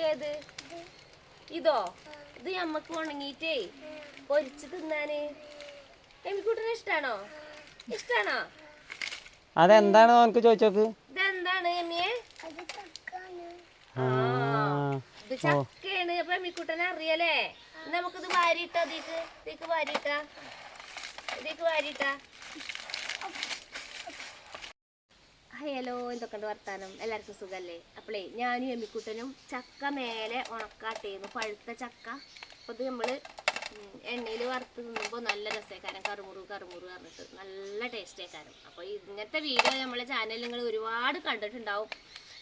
ഏത് ഇതോ? ഇത് നമ്മക്ക് ഉണങ്ങിട്ടേ പൊരിച്ച് തിന്നാന്. എമ്മിക്കുട്ടിന് ഇഷ്ടാണോ? ഇഷ്ടാണോ? അതെന്താണ് നമുക്ക് ചോദിച്ചോക്ക്. ഇതെന്താണ് എമ്മിയെ? ഇത് ചക്കയാണ്. അപ്പൊ എമ്മിക്കുട്ടനെ അറിയല്ലേ? നമുക്കിത് വാരിയിട്ടാ ഇതിക്ക് വാരിയിട്ടാ ഹലോ, എന്തൊക്കെയുണ്ട് വർത്താനം? എല്ലാവർക്കും സുഖല്ലേ? അപ്പളേ ഞാനും എമ്മിക്കുട്ടനും ചക്ക മേലെ ഉണക്കാട്ടേന്നു, പഴുത്ത ചക്ക. അപ്പോൾ ഇത് നമ്മൾ എണ്ണയിൽ വറുത്ത് തിന്നുമ്പോൾ നല്ല രസേക്കാരം, കറുമുറു പറഞ്ഞിട്ട് നല്ല ടേസ്റ്റേക്കാരം. അപ്പോൾ ഇങ്ങനത്തെ വീഡിയോ നമ്മളെ ചാനലിൽ നിങ്ങൾ ഒരുപാട് കണ്ടിട്ടുണ്ടാവും.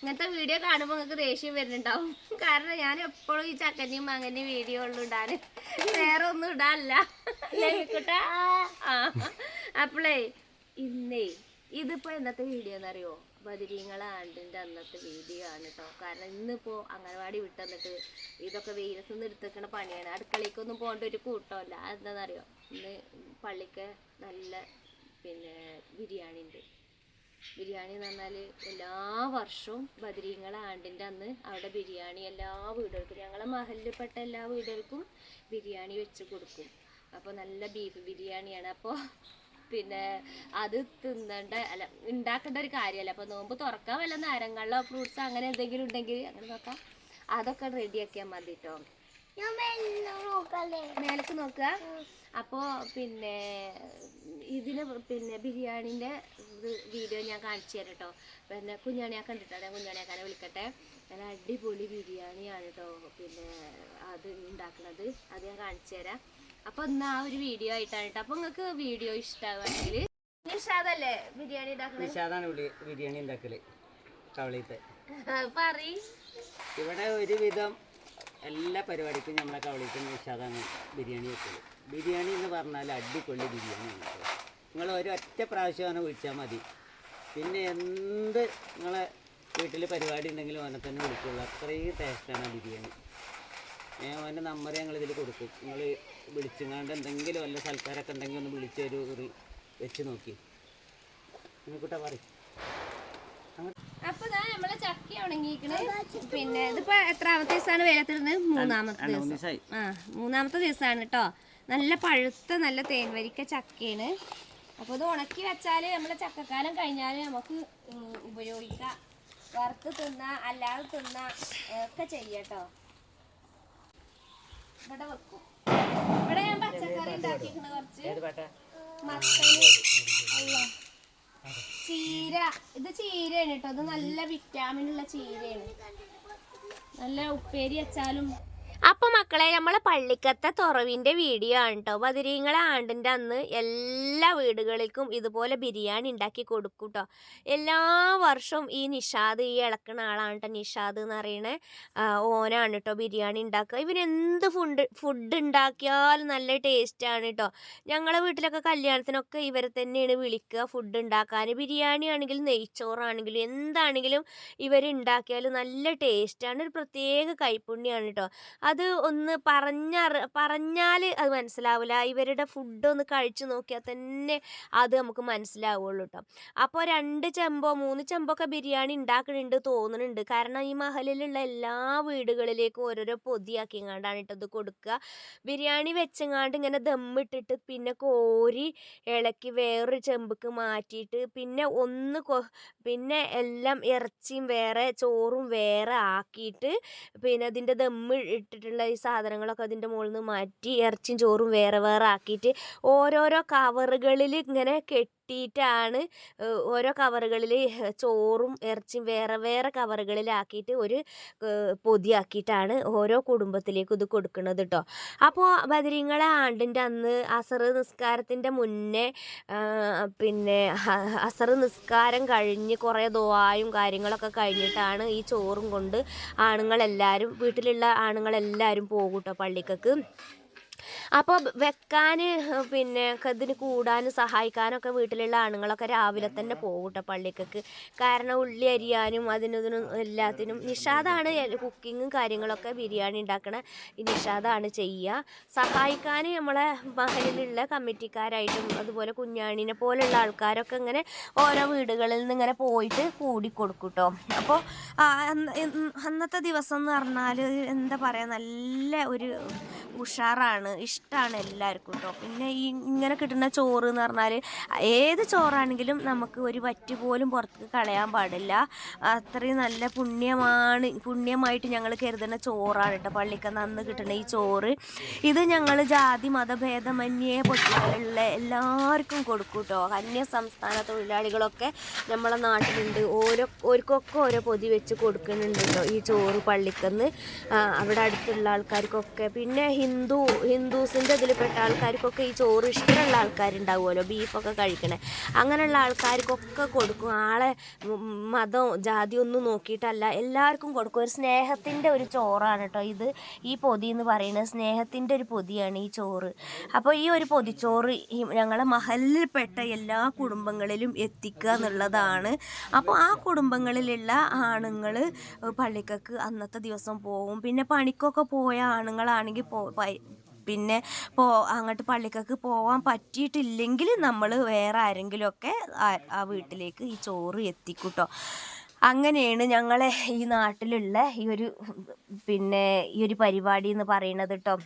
ഇങ്ങനത്തെ വീഡിയോ കാണുമ്പോൾ നിങ്ങൾക്ക് ദേഷ്യം വരുന്നുണ്ടാവും. കാരണം ഞാൻ എപ്പോഴും ഈ ചക്കൻ്റെയും മാങ്ങൻ്റെയും വീഡിയോ ഉള്ളു ഇടാൻ, വേറെ ഒന്നും ഇടാനല്ല എമ്മിക്കുട്ടാ. അപ്പളേ ഇന്നേ ഇതിപ്പോൾ എന്നത്തെ വീഡിയോ എന്നറിയോ? ബദിരീങ്ങളെ ആണ്ടിൻ്റെ അന്നത്തെ വീഡിയോ ആണ് കേട്ടോ. കാരണം ഇന്നിപ്പോൾ അംഗനവാടി വിട്ടെന്നിട്ട് ഇതൊക്കെ വെയിലത്ത് നിന്ന് എടുത്തേക്കണ പണിയാണ്. അടുക്കളയ്ക്കൊന്നും പോകേണ്ട ഒരു കൂട്ടമല്ല. അതെന്താണെന്നറിയോ? ഇന്ന് പള്ളിക്ക് നല്ല ബിരിയാണി ഉണ്ട്. ബിരിയാണി എന്ന് പറഞ്ഞാൽ എല്ലാ വർഷവും ബദിരീങ്ങളെ ആണ്ടിൻ്റെ അന്ന് അവിടെ ബിരിയാണി എല്ലാ വീടുകൾക്കും, ഞങ്ങളെ മഹലിൽപ്പെട്ട എല്ലാ വീടുകൾക്കും ബിരിയാണി വെച്ച് കൊടുക്കും. അപ്പോൾ നല്ല ബീഫ് ബിരിയാണിയാണ്. അപ്പോൾ അത് തിന്നേണ്ട അല്ല, ഉണ്ടാക്കേണ്ട ഒരു കാര്യമല്ല. അപ്പോൾ നോമ്പ് തുറക്കാൻ വല്ല നാരങ്ങളോ ഫ്രൂട്ട്സോ അങ്ങനെ എന്തെങ്കിലും ഉണ്ടെങ്കിൽ അങ്ങനെ നോക്കാം, അതൊക്കെ റെഡിയാക്കിയാൽ മതി കേട്ടോ. മേലേക്ക് നോക്കുക. അപ്പോൾ ഇതിന് ബിരിയാണീൻ്റെ വീഡിയോ ഞാൻ കാണിച്ചു തരാം കേട്ടോ. കുഞ്ഞാണിയാക്കാൻ കണ്ടിട്ടോ, ഞാൻ കുഞ്ഞാണിയാക്കാനെ വിളിക്കട്ടെ. നല്ല അടിപൊളി ബിരിയാണിയാണ് കേട്ടോ. അത് ഉണ്ടാക്കുന്നത് അത് ഞാൻ കാണിച്ചു തരാം. അപ്പൊ ഇന്ന് ആ ഒരു വീഡിയോ ആയിട്ടാണ് കേട്ടോ. അപ്പൊ നിങ്ങൾക്ക് വീഡിയോ ഇഷ്ടമാണെങ്കിൽ നിഷാദല്ലേ ബിരിയാണി ബിരിയാണി ഉണ്ടാക്കല് കവളീത്തെ ഇവിടെ ഒരുവിധം എല്ലാ പരിപാടിക്കും നമ്മളെ കവളീത്തെ നിഷാദാണ് ബിരിയാണി വെക്കല്. ബിരിയാണി എന്ന് പറഞ്ഞാൽ അടിപൊളി ബിരിയാണിയാണ്. നിങ്ങൾ ഒരൊറ്റ പ്രാവശ്യമാണ് വിളിച്ചാൽ മതി. പിന്നെ എന്ത് നിങ്ങളെ വീട്ടിൽ പരിപാടി ഉണ്ടെങ്കിലും അവനെ തന്നെ വിളിക്കുള്ളൂ. അത്രയും ടേസ്റ്റാണ് ബിരിയാണി. അവൻ്റെ നമ്പർ ഞങ്ങളിതിൽ കൊടുക്കും. നിങ്ങൾ വിളിച്ചങ്ങാണ്ട് എന്തെങ്കിലും വല്ല സൽക്കാരൊക്കെ ഉണ്ടെങ്കിൽ ഒന്ന് വിളിച്ചൊരു കുറി വെച്ച് നോക്കി കൂട്ടാ പറയും. അപ്പൊ നമ്മളെ ചക്ക ഉണങ്ങിയിരിക്കണേ. ഇതിപ്പോ എത്രാമത്തെ ദിവസമാണ് വേലത്തിരുന്നത്? മൂന്നാമത്തെ ദിവസം. മൂന്നാമത്തെ ദിവസമാണ് കേട്ടോ. നല്ല പഴുത്ത നല്ല തേൻവരിക്ക ചക്കയാണ്. അപ്പൊ ഇത് ഉണക്കി വെച്ചാല് നമ്മളെ ചക്കക്കാലം കഴിഞ്ഞാല് നമുക്ക് ഉപയോഗിക്കാം. വറുത്ത് തിന്നാ അല്ലാതെ തിന്നാ ഒക്കെ ചെയ്യാട്ടോ. ഇവിടെ വെക്കും. ഇവിടെ ഞാൻ പച്ചക്കറി ഉണ്ടാക്കിയിരിക്കണ കുറച്ച് മത്തന്, ചീര. ഇത് ചീരയാണ് കേട്ടോ. ഇത് നല്ല വിറ്റാമിൻ ഉള്ള ചീരയാണ്. നല്ല ഉപ്പേരി വെച്ചാലും. അപ്പോൾ മക്കളെ, നമ്മളെ പള്ളിക്കത്തെ തുറവിൻ്റെ വീഡിയോ ആണ് കേട്ടോ. ബദിരീങ്ങളെ ആണ്ടിൻ്റെ അന്ന് എല്ലാ വീടുകളിലേക്കും ഇതുപോലെ ബിരിയാണി ഉണ്ടാക്കി കൊടുക്കും കേട്ടോ. എല്ലാ വർഷവും ഈ നിഷാദ്, ഈ ഇളക്കണ ആളാണ് കേട്ടോ നിഷാദ് എന്ന് പറയണേ. ഓനാണ് കേട്ടോ ബിരിയാണി ഉണ്ടാക്കുക. ഇവരെന്ത് ഫുഡ് ഉണ്ടാക്കിയാലും നല്ല ടേസ്റ്റാണ് കേട്ടോ. ഞങ്ങളെ വീട്ടിലൊക്കെ കല്യാണത്തിനൊക്കെ ഇവരെ തന്നെയാണ് വിളിക്കുക ഫുഡ് ഉണ്ടാക്കാൻ. ബിരിയാണി ആണെങ്കിലും നെയ്ച്ചോറാണെങ്കിലും എന്താണെങ്കിലും ഇവരുണ്ടാക്കിയാൽ നല്ല ടേസ്റ്റാണ്. ഒരു പ്രത്യേക കൈപ്പുണ്യമാണ് കേട്ടോ. അത് ഒന്ന് പറഞ്ഞാൽ അത് മനസ്സിലാവില്ല. ഇവരുടെ ഫുഡ് ഒന്ന് കഴിച്ചു നോക്കിയാൽ തന്നെ അത് നമുക്ക് മനസ്സിലാവുള്ളൂ കേട്ടോ. അപ്പോൾ 2 ചെമ്പോ 3 ചെമ്പൊക്കെ ബിരിയാണി ഉണ്ടാക്കുന്നുണ്ട് തോന്നുന്നുണ്ട്. കാരണം ഈ മഹലിലുള്ള എല്ലാ വീടുകളിലേക്കും ഓരോരോ പൊതിയാക്കിങ്ങാണ്ടാണ് ഇട്ടത് കൊടുക്കുക. ബിരിയാണി വെച്ചങ്ങാണ്ട് ഇങ്ങനെ ദമ്മിട്ടിട്ട് പിന്നെ കോരി ഇളക്കി വേറൊരു ചെമ്പക്ക് മാറ്റിയിട്ട് പിന്നെ എല്ലാം ഇറച്ചിയും വേറെ ചോറും വേറെ ആക്കിയിട്ട് അതിൻ്റെ ദമ്മ് ഇട്ടിട്ടുള്ള ഈ സാധനങ്ങളൊക്കെ അതിൻ്റെ മുകളിൽ നിന്ന് മാറ്റി ഇറച്ചിയും ചോറും വേറെ വേറെ ആക്കിയിട്ട് ഓരോരോ കവറുകളിൽ ഇങ്ങനെ കെട്ടിയിട്ടാണ് ഓരോ കവറുകളിൽ ചോറും ഇറച്ചിയും വേറെ വേറെ കവറുകളിലാക്കിയിട്ട് ഒരു പൊതിയാക്കിയിട്ടാണ് ഓരോ കുടുംബത്തിലേക്കും ഇത് കൊടുക്കുന്നത് കേട്ടോ. അപ്പോൾ ബദരീങ്ങളെ ആണ്ടിൻ്റെ അന്ന് അസർ നിസ്കാരത്തിൻ്റെ മുന്നേ അസർ നിസ്കാരം കഴിഞ്ഞ് കുറേ ദുആയും കാര്യങ്ങളൊക്കെ കഴിഞ്ഞിട്ടാണ് ഈ ചോറും കൊണ്ട് വീട്ടിലുള്ള ആണുങ്ങളെല്ലാവരും പോകും കേട്ടോ പള്ളിക്കക്ക്. അപ്പോൾ വെക്കാൻ പിന്നെ ഇതിന് കൂടാനും സഹായിക്കാനൊക്കെ വീട്ടിലുള്ള ആണുങ്ങളൊക്കെ രാവിലെ തന്നെ പോകും കേട്ടോ പള്ളിക്കൊക്കെ. കാരണം ഉള്ളി അരിയാനും അതിനും എല്ലാത്തിനും നിഷാദാണ് കുക്കിങ്ങും കാര്യങ്ങളൊക്കെ ബിരിയാണി ഉണ്ടാക്കണ നിഷാദാണ് ചെയ്യുക. സഹായിക്കാൻ നമ്മളെ മഹലിലുള്ള കമ്മിറ്റിക്കാരായിട്ടും അതുപോലെ കുഞ്ഞാണിനെ പോലുള്ള ആൾക്കാരൊക്കെ ഇങ്ങനെ ഓരോ വീടുകളിൽ നിന്ന് ഇങ്ങനെ പോയിട്ട് കൂടിക്കൊടുക്കും കേട്ടോ. അപ്പോൾ അന്നത്തെ ദിവസം എന്ന് പറഞ്ഞാൽ എന്താ പറയുക, നല്ല ഒരു ഉഷാറാണ്, ഇഷ്ടമാണ് എല്ലാവർക്കും കേട്ടോ. പിന്നെ ഈ ഇങ്ങനെ കിട്ടുന്ന ചോറ് എന്ന് പറഞ്ഞാൽ ഏത് ചോറാണെങ്കിലും നമുക്ക് ഒരു വറ്റ് പോലും പുറത്ത് കളയാൻ പാടില്ല. അത്രയും നല്ല പുണ്യമായിട്ട് ഞങ്ങൾ കരുതുന്ന ചോറാണ് കേട്ടോ പള്ളിക്കന്ന് അന്ന് കിട്ടുന്ന ഈ ചോറ്. ഇത് ഞങ്ങൾ ജാതി മതഭേദമന്യേ പൊട്ടികളുള്ള എല്ലാവർക്കും കൊടുക്കും കേട്ടോ. അന്യ സംസ്ഥാന തൊഴിലാളികളൊക്കെ നമ്മളെ നാട്ടിലുണ്ട്, ഓരോക്കൊക്കെ ഓരോ പൊതി വെച്ച് കൊടുക്കുന്നുണ്ട് കേട്ടോ ഈ ചോറ് പള്ളിക്കന്ന്. അവിടെ അടുത്തുള്ള ആൾക്കാർക്കൊക്കെ, പിന്നെ ഹിന്ദൂസിൻ്റെ ഇതിൽപ്പെട്ട ആൾക്കാർക്കൊക്കെ ഈ ചോറ് ഇഷ്ടമുള്ള ആൾക്കാരുണ്ടാവുമല്ലോ, ബീഫൊക്കെ കഴിക്കണേ, അങ്ങനെയുള്ള ആൾക്കാർക്കൊക്കെ കൊടുക്കും. ആളെ മതം ജാതി ഒന്നും നോക്കിയിട്ടല്ല, എല്ലാവർക്കും കൊടുക്കും. ഒരു സ്നേഹത്തിൻ്റെ ഒരു ചോറാണ് കേട്ടോ ഇത്. ഈ പൊതി എന്ന് പറയുന്നത് സ്നേഹത്തിൻ്റെ ഒരു പൊതിയാണ് ഈ ചോറ്. അപ്പോൾ ഈ ഒരു പൊതിച്ചോറ് ഞങ്ങളെ മഹലിൽപ്പെട്ട എല്ലാ കുടുംബങ്ങളിലും എത്തിക്കുക എന്നുള്ളതാണ്. അപ്പോൾ ആ കുടുംബങ്ങളിലുള്ള ആണുങ്ങൾ പള്ളിക്കൊക്കെ അന്നത്തെ ദിവസം പോകും. പിന്നെ പണിക്കൊക്കെ പോയ ആണുങ്ങളാണെങ്കിൽ പിന്നെ അങ്ങോട്ട് പള്ളിക്കൊക്കെ പോകാൻ പറ്റിയിട്ടില്ലെങ്കിൽ നമ്മൾ വേറെ ആരെങ്കിലുമൊക്കെ ആ വീട്ടിലേക്ക് ഈ ചോറ് എത്തിക്കും കേട്ടോ. അങ്ങനെയാണ് ഞങ്ങളെ ഈ നാട്ടിലുള്ള ഈ ഒരു പരിപാടി എന്ന് പറയുന്നത് കേട്ടോ.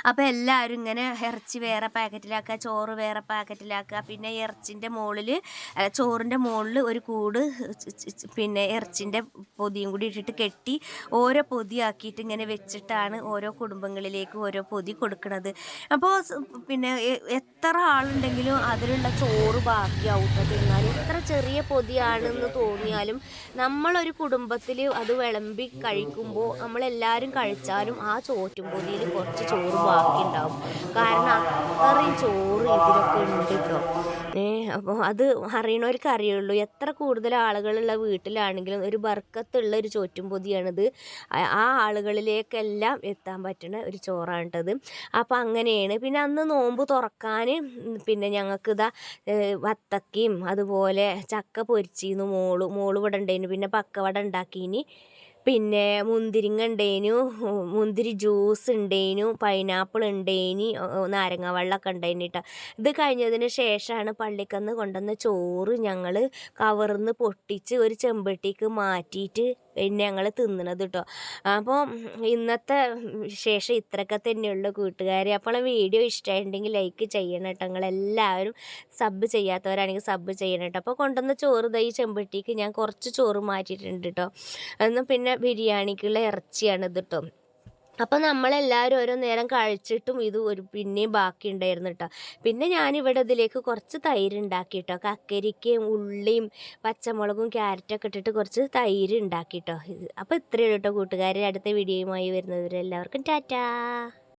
അപ്പോൾ എല്ലാവരും ഇങ്ങനെ ഇറച്ചി വേറെ പാക്കറ്റിലാക്കുക, ചോറ് വേറെ പാക്കറ്റിലാക്കുക. പിന്നെ ഇറച്ചിൻ്റെ മുകളിൽ ചോറിൻ്റെ മുകളിൽ ഒരു കൂട് പിന്നെ ഇറച്ചിൻ്റെ പൊതിയും കൂടി ഇട്ടിട്ട് കെട്ടി ഓരോ പൊതിയാക്കിയിട്ട് ഇങ്ങനെ വെച്ചിട്ടാണ് ഓരോ കുടുംബങ്ങളിലേക്ക് ഓരോ പൊതി കൊടുക്കുന്നത്. അപ്പോൾ പിന്നെ എത്ര ആളുണ്ടെങ്കിലും അതിലുള്ള ചോറ് ബാക്കിയാവും. തിന്നാലും എത്ര ചെറിയ പൊതിയാണെന്ന് തോന്നിയാലും നമ്മളൊരു കുടുംബത്തിൽ അത് വിളമ്പി കഴിക്കുമ്പോൾ നമ്മളെല്ലാവരും കഴിച്ചാലും ആ ചോറ്റും പൊതിയിൽ കുറച്ച് ചോറ് ബാക്കി ഉണ്ടാവും. കാരണം അത്രയും ചോറ് ഇതിലൊക്കെ ഉണ്ട് കേട്ടോ. അപ്പോൾ അത് അറിയണവർക്ക് അറിയുള്ളൂ. എത്ര കൂടുതൽ ആളുകളുള്ള വീട്ടിലാണെങ്കിലും ഒരു ബർക്കത്തുള്ള ഒരു ചോറ്റും പൊതിയാണിത്. ആ ആളുകളിലേക്കെല്ലാം എത്താൻ പറ്റുന്ന ഒരു ചോറാണ് കേട്ടത്. അപ്പോൾ അങ്ങനെയാണ്. പിന്നെ അന്ന് നോമ്പ് തുറക്കാൻ പിന്നെ ഞങ്ങൾക്ക് വത്തക്കയും അതുപോലെ ചക്ക പൊരിച്ചിരുന്നു മോള് ഇവിടെ ഉണ്ടായിരുന്നു. പിന്നെ പക്കവട ഉണ്ടാക്കിയിന്, പിന്നെ മുന്തിരിങ്ങ ഉണ്ടേനു, മുന്തിരി ജ്യൂസ് ഉണ്ടേനു, പൈനാപ്പിൾ ഉണ്ടേനി, നാരങ്ങ വെള്ളമൊക്കെ ഉണ്ടായിന് കേട്ടോ. ഇത് കഴിഞ്ഞതിന് ശേഷമാണ് പള്ളിക്കന്ന് കൊണ്ടുവന്ന ചോറ് ഞങ്ങൾ കവറിന്ന് പൊട്ടിച്ച് ഒരു ചെമ്പട്ടിക്ക് മാറ്റിയിട്ട് പിന്നെ ഞങ്ങൾ തിന്നണത് കേട്ടോ. അപ്പോൾ ഇന്നത്തെ ശേഷം ഇത്രയൊക്കെ തന്നെയുള്ളൂ കൂട്ടുകാരെ. അപ്പോൾ വീഡിയോ ഇഷ്ടമായിട്ടുണ്ടെങ്കിൽ ലൈക്ക് ചെയ്യണം കേട്ടോ. നിങ്ങളെല്ലാവരും സബ് ചെയ്യാത്തവരാണെങ്കിൽ സബ് ചെയ്യണം കേട്ടോ. അപ്പോൾ കൊണ്ടുവന്ന ചോറ് ഈ ചെമ്പട്ടിക്ക് ഞാൻ കുറച്ച് ചോറ് മാറ്റിയിട്ടുണ്ട് കേട്ടോ. എന്നാൽ പിന്നെ ബിരിയാണിക്കുള്ള ഇറച്ചിയാണിത് കേട്ടോ. അപ്പോൾ നമ്മളെല്ലാവരും ഓരോ നേരം കഴിച്ചിട്ടും ഇത് പിന്നെയും ബാക്കി ഉണ്ടായിരുന്നു കേട്ടോ. പിന്നെ ഞാനിവിടെ ഇതിലേക്ക് കുറച്ച് തൈര് ഉണ്ടാക്കി കേട്ടോ. കക്കരിക്കയും ഉള്ളിയും പച്ചമുളകും ക്യാരറ്റൊക്കെ ഇട്ടിട്ട് കുറച്ച് തൈര് ഉണ്ടാക്കി കേട്ടോ. അപ്പോൾ ഇത്രയേ ഉള്ളൂ കേട്ടോ കൂട്ടുകാരെ. അടുത്ത വീഡിയോയുമായി വരുന്നവരെല്ലാവർക്കും ടാറ്റാ.